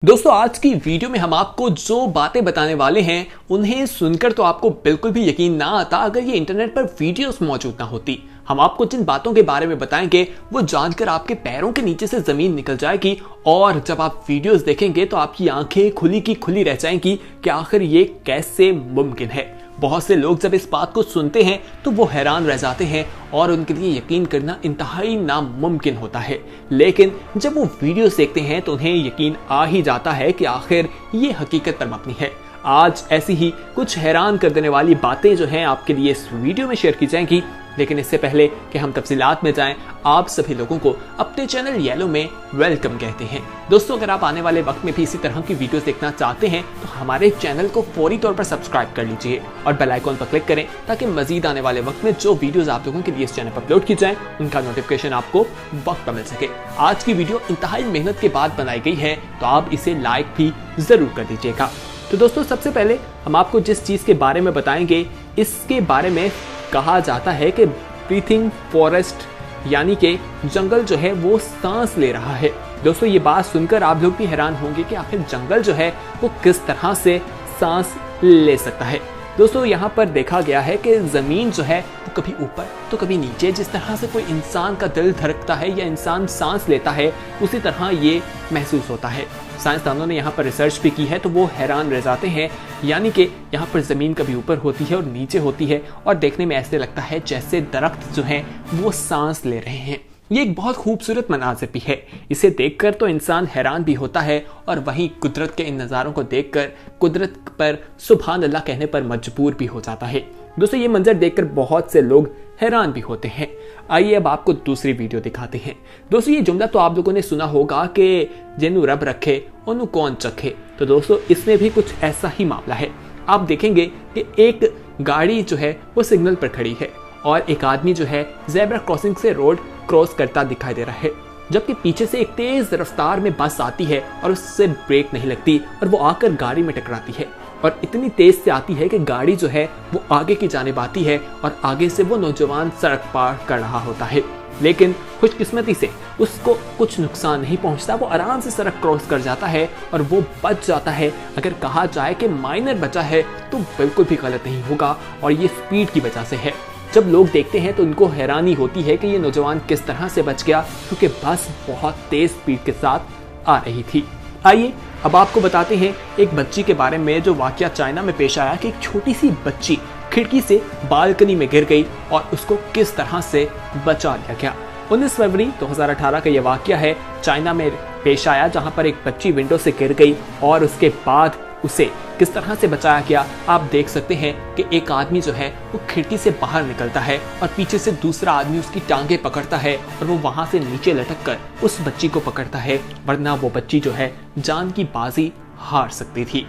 दोस्तों आज की वीडियो में हम आपको जो बातें बताने वाले हैं उन्हें सुनकर तो आपको बिल्कुल भी यकीन ना आता अगर ये इंटरनेट पर वीडियोस मौजूद ना होती। हम आपको जिन बातों के बारे में बताएंगे वो जानकर आपके पैरों के नीचे से जमीन निकल जाएगी और जब आप वीडियोस देखेंगे तो आपकी आंखें खुली की खुली रह जाएंगी कि आखिर ये कैसे मुमकिन है। बहुत से लोग जब इस बात को सुनते हैं तो वो हैरान रह जाते हैं और उनके लिए यकीन करना इंतहाई नामुमकिन होता है, लेकिन जब वो वीडियो देखते हैं तो उन्हें यकीन आ ही जाता है कि आखिर ये हकीकत पर मबनी है। आज ऐसी ही कुछ हैरान कर देने वाली बातें जो हैं आपके लिए इस वीडियो में शेयर की जाएंगी, लेकिन इससे पहले कि हम तफसीलात में जाएं, आप सभी लोगों को अपने चैनल येलो में वेलकम कहते हैं। दोस्तों अगर आप आने वाले वक्त में भी इसी तरह की वीडियोस देखना चाहते हैं तो हमारे चैनल को फौरी तौर पर सब्सक्राइब कर लीजिए और बेल आइकॉन पर क्लिक करें ताकि मजीद आने वाले वक्त में जो वीडियोस आप लोगों के लिए इस चैनल पर अपलोड की जाए उनका नोटिफिकेशन आपको वक्त पर मिल सके। आज की वीडियो इंतहाई मेहनत के बाद बनाई गई है तो आप इसे लाइक भी जरूर कर दीजिएगा। तो दोस्तों सबसे पहले हम आपको जिस चीज के बारे में बताएंगे इसके बारे में कहा जाता है कि ब्रीथिंग फॉरेस्ट यानी कि जंगल जो है वो सांस ले रहा है। दोस्तों ये बात सुनकर आप लोग भी हैरान होंगे कि आखिर जंगल जो है वो किस तरह से सांस ले सकता है। दोस्तों यहाँ पर देखा गया है कि जमीन जो है वो कभी ऊपर तो कभी नीचे, जिस तरह से कोई इंसान का दिल धड़कता है या इंसान सांस लेता है उसी तरह ये महसूस होता है। साइंसदानों ने यहाँ पर रिसर्च भी की है तो वो हैरान रह जाते हैं, यानी कि यहाँ पर जमीन कभी ऊपर होती है और नीचे होती है और देखने में ऐसे लगता है जैसे दरख्त जो हैं वो सांस ले रहे हैं। ये एक बहुत खूबसूरत मनाज़र भी है, इसे देखकर तो इंसान हैरान भी होता है और वहीं कुदरत के इन नज़ारों को देखकर कुदरत पर सुभान अल्लाह कहने पर मजबूर भी हो जाता है। दोस्तों ये मंजर देखकर बहुत से लोग हैरान भी होते हैं। आइए अब आपको दूसरी वीडियो दिखाते हैं। दोस्तों ये जुमला तो आप लोगों ने सुना होगा कि जिन्हों रब रखे उन्हों कौन चखे। तो दोस्तों इसमें भी कुछ ऐसा ही मामला है। आप देखेंगे कि एक गाड़ी जो है वो सिग्नल पर खड़ी है और एक आदमी जो है ज़ेब्रा क्रॉसिंग से रोड क्रॉस करता दिखाई दे रहा है, जबकि पीछे से एक तेज रफ्तार में बस आती है और उससे ब्रेक नहीं लगती और वो आकर गाड़ी में टकराती है और इतनी तेज से आती है कि गाड़ी जो है वो आगे की जानिब आती है और आगे से वो नौजवान सड़क पार कर रहा होता है, लेकिन खुशकिस्मती से उसको कुछ नुकसान नहीं पहुंचता। वो आराम से सड़क क्रॉस कर जाता है और वो बच जाता है। अगर कहा जाए कि माइनर बचा है तो बिल्कुल भी गलत नहीं होगा और ये स्पीड की वजह से है। जब लोग देखते हैं तो उनको हैरानी होती है कि ये नौजवान किस तरह से बच गया, क्योंकि बस बहुत तेज स्पीड के साथ आ रही थी। आइए अब आपको बताते हैं एक बच्ची के बारे में जो वाकया चाइना में पेश आया कि एक छोटी सी बच्ची खिड़की से बालकनी में गिर गई और उसको किस तरह से बचा लिया गया। 19 फरवरी 2018 का यह वाकया है, चाइना में पेश आया, जहां पर एक बच्ची विंडो से गिर गई और उसके बाद उसे किस तरह से बचाया गया। आप देख सकते हैं कि एक आदमी जो है वो खिड़की से बाहर निकलता है और पीछे से दूसरा आदमी उसकी टांगे पकड़ता है और वो वहां से नीचे लटक कर उस बच्ची को पकड़ता है, वरना वो बच्ची जो है जान की बाजी हार सकती थी।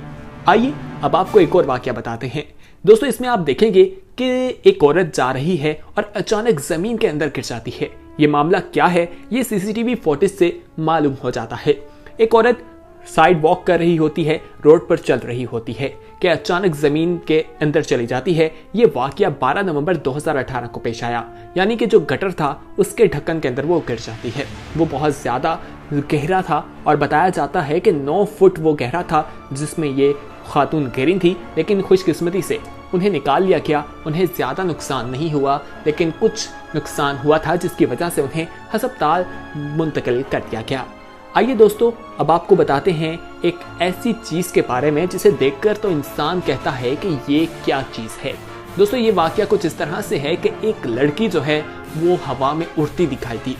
आइए अब आपको एक और वाकया बताते हैं। दोस्तों इसमें आप देखेंगे कि एक औरत जा रही है और अचानक जमीन के अंदर गिर जाती है। ये मामला क्या है ये सीसीटीवी फुटेज से मालूम हो जाता है। एक औरत साइड वॉक कर रही होती है, रोड पर चल रही होती है कि अचानक जमीन के अंदर चली जाती है। ये वाकया 12 नवंबर 2018 को पेश आया, यानी कि जो गटर था उसके ढक्कन के अंदर वो गिर जाती है। वो बहुत ज्यादा गहरा था और बताया जाता है कि 9 फुट वो गहरा था जिसमें ये खातून गिरी थी, लेकिन खुशकिस्मती से उन्हें निकाल लिया गया। उन्हें ज्यादा नुकसान नहीं हुआ, लेकिन कुछ नुकसान हुआ था जिसकी वजह से उन्हें अस्पताल मुंतकिल कर दिया गया। आइए दोस्तों अब आपको बताते हैं एक ऐसी चीज के बारे में जिसे देखकर तो इंसान कहता है कि ये क्या चीज है। दोस्तों ये वाकया कुछ इस तरह से है कि एक लड़की जो है वो हवा में उड़ती दिखाई दी।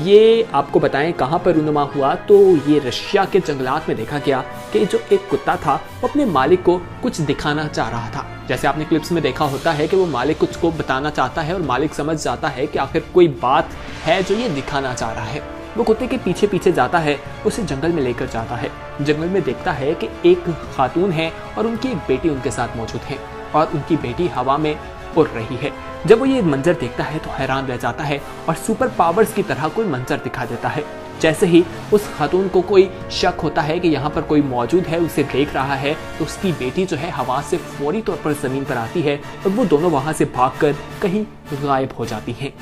ये आपको बताएं कहाँ पर रूनुमा हुआ, तो ये रशिया के जंगलात में देखा गया कि जो एक कुत्ता था वो अपने मालिक को कुछ दिखाना चाह रहा था। जैसे आपने क्लिप्स में देखा होता है कि वो मालिक कुछ को बताना चाहता है और मालिक समझ जाता है कि आखिर कोई बात है जो ये दिखाना चाह रहा है। वो कुत्ते के पीछे पीछे जाता है, उसे जंगल में लेकर जाता है। जंगल में देखता है कि एक खातून है और उनकी एक बेटी उनके साथ मौजूद है और उनकी बेटी हवा में उड़ रही है। जब वो ये मंजर देखता है तो हैरान रह जाता है और सुपर पावर्स की तरह कोई मंजर दिखा देता है। जैसे ही उस खातून को कोई शक होता है कि यहाँ पर कोई मौजूद है, उसे देख रहा है, तो उसकी बेटी जो है हवा से फौरी तौर पर जमीन पर आती है और वो दोनों वहां से भागकर कहीं गायब हो जाती हैं।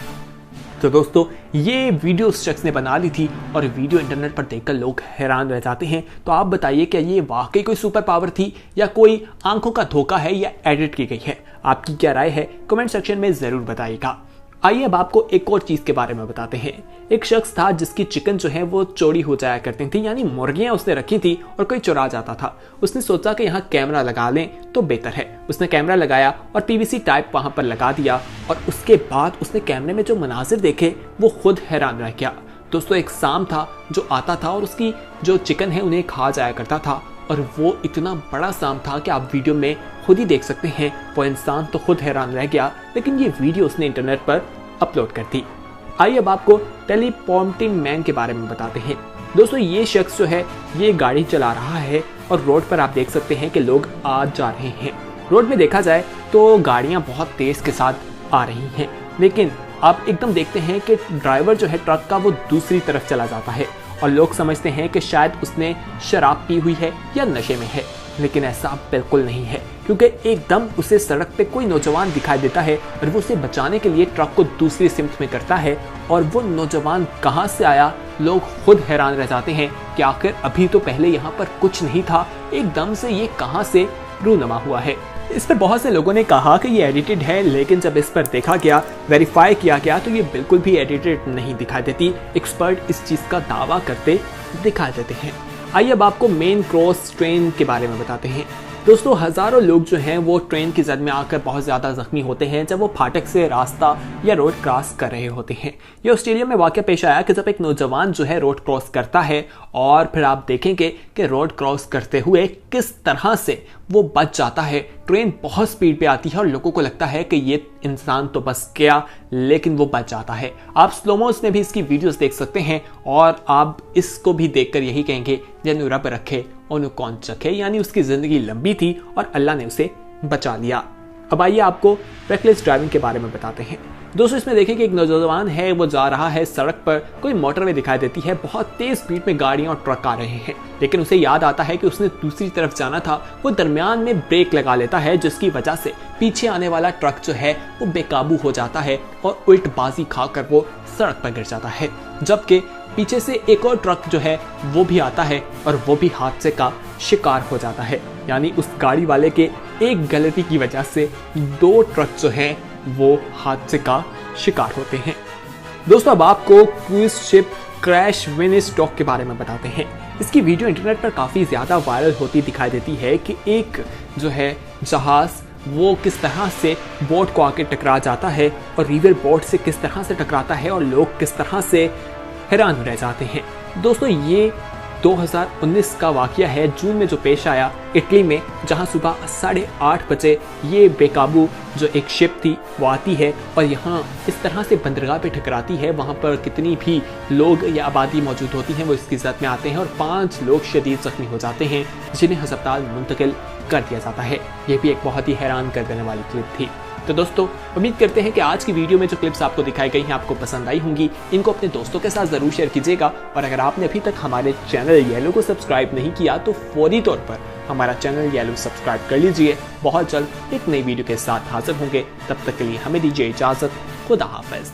तो दोस्तों ये वीडियो उस शख्स ने बना ली थी और वीडियो इंटरनेट पर देखकर लोग हैरान रह जाते हैं। तो आप बताइए क्या ये वाकई कोई सुपर पावर थी या कोई आंखों का धोखा है या एडिट की गई है? आपकी क्या राय है कमेंट सेक्शन में जरूर बताइएगा। आइए अब आपको एक और चीज के बारे में बताते हैं। एक शख्स था जिसकी चिकन जो है वो चोरी हो जाया करती थी, यानी मुर्गियां उसने रखी थी और कोई चुरा जाता था। उसने सोचा कि यहाँ कैमरा लगा लें तो बेहतर है। उसने कैमरा लगाया और पीवीसी टाइप वहां पर लगा दिया और उसके बाद उसने कैमरे में जो मनाजिर देखे वो खुद हैरान रह गया। दोस्तों एक सांप था जो आता था और उसकी जो चिकन है उन्हें खा जाया करता था और वो इतना बड़ा सांप था कि आप वीडियो में खुद ही देख सकते हैं। वो इंसान तो खुद हैरान रह गया, लेकिन ये वीडियो उसने इंटरनेट पर अपलोड कर दी। आइए अब आपको टेलीप्रॉम्प्टिंग मैन के बारे में बताते हैं। दोस्तों ये शख्स जो है ये गाड़ी चला रहा है और रोड पर आप देख सकते हैं कि लोग आ जा रहे हैं। रोड में देखा जाए तो गाड़ियां बहुत तेज के साथ आ रही हैं, लेकिन आप एकदम देखते हैं कि ड्राइवर जो है ट्रक का वो दूसरी तरफ चला जाता है और लोग समझते हैं कि शायद उसने शराब पी हुई है या नशे में है, लेकिन ऐसा बिल्कुल नहीं है क्योंकि एकदम उसे सड़क पे कोई नौजवान दिखाई देता है और वो उसे बचाने के लिए ट्रक को दूसरी सिमत में करता है। और वो नौजवान कहां से आया, लोग खुद हैरान रह जाते हैं कि आखिर अभी तो पहले यहाँ पर कुछ नहीं था, एकदम से ये कहां से रूनमा हुआ है। इस पर बहुत से लोगों ने कहा कि ये एडिटेड है, लेकिन जब इस पर देखा गया, वेरीफाई किया गया तो ये बिल्कुल भी एडिटेड नहीं दिखाई देती। एक्सपर्ट इस चीज का दावा करते दिखाई देते हैं। आइए अब आपको मेन क्रॉस ट्रेन के बारे में बताते हैं। दोस्तों हजारों लोग जो हैं वो ट्रेन की जद में आकर बहुत ज्यादा जख्मी होते हैं जब वो फाटक से रास्ता या रोड क्रॉस कर रहे होते हैं। ये ऑस्ट्रेलिया में वाकया पेश आया कि जब एक नौजवान जो है रोड क्रॉस करता है और फिर आप देखेंगे कि रोड क्रॉस करते हुए किस तरह से वो बच जाता है। ट्रेन बहुत स्पीड पे आती है और लोगों को लगता है कि ये इंसान तो बस गया, लेकिन वो बच जाता है। आप स्लोमोस में भी इसकी वीडियोस देख सकते हैं और आप इसको भी देखकर यही कहेंगे जनु रब रखे और कौन चखे, यानी उसकी जिंदगी लंबी थी और अल्लाह ने उसे बचा लिया। अब आइए आपको रेकलेस ड्राइविंग के बारे में बताते हैं। दोस्तों इसमें देखें कि एक नौजवान है वो जा रहा है सड़क पर, कोई मोटरवे दिखाई देती है, बहुत तेज स्पीड में गाड़ियां और ट्रक आ रहे हैं, लेकिन उसे याद आता है कि उसने दूसरी तरफ जाना था। वो दरमियान में ब्रेक लगा लेता है जिसकी वजह से पीछे आने वाला ट्रक जो है वो बेकाबू हो जाता है और उल्टबाजी खाकर वो सड़क पर गिर जाता है। जबकि पीछे से एक और ट्रक जो है वो भी आता है और वो भी हादसे का शिकार हो जाता है। यानी उस गाड़ी वाले के एक गलती की वजह से दो ट्रक जो हैं वो हादसे का शिकार होते हैं। दोस्तों अब आपको क्रूज शिप क्रैश विनस्टॉक के बारे में बताते हैं। इसकी वीडियो इंटरनेट पर काफी ज्यादा वायरल होती दिखाई देती है कि एक जो है जहाज वो किस तरह से बोट को आके टकरा जाता है और रिवर बोट से किस तरह से टकराता है और लोग किस तरह से हैरान रह जाते हैं। दोस्तों ये 2019 का वाकया है, जून में जो पेश आया इटली में, जहां सुबह 8:30 बजे ये बेकाबू जो एक शिप थी वो आती है और यहाँ इस तरह से बंदरगाह पे टकराती है। वहां पर कितनी भी लोग या आबादी मौजूद होती हैं वो इसकी जद में आते हैं और 5 लोग शदीद जख्मी हो जाते हैं जिन्हें अस्पताल मुंतकिल कर दिया जाता है। ये भी एक बहुत ही हैरान कर देने वाली क्लिप थी। तो दोस्तों उम्मीद करते हैं कि आज की वीडियो में जो क्लिप्स आपको दिखाई गई हैं आपको पसंद आई होंगी। इनको अपने दोस्तों के साथ जरूर शेयर कीजिएगा और अगर आपने अभी तक हमारे चैनल येलो को सब्सक्राइब नहीं किया तो फौरी तौर पर हमारा चैनल येलो सब्सक्राइब कर लीजिए। बहुत जल्द एक नई वीडियो के साथ हाजिर होंगे, तब तक के लिए हमें दीजिए इजाजत। खुदा हाफिज।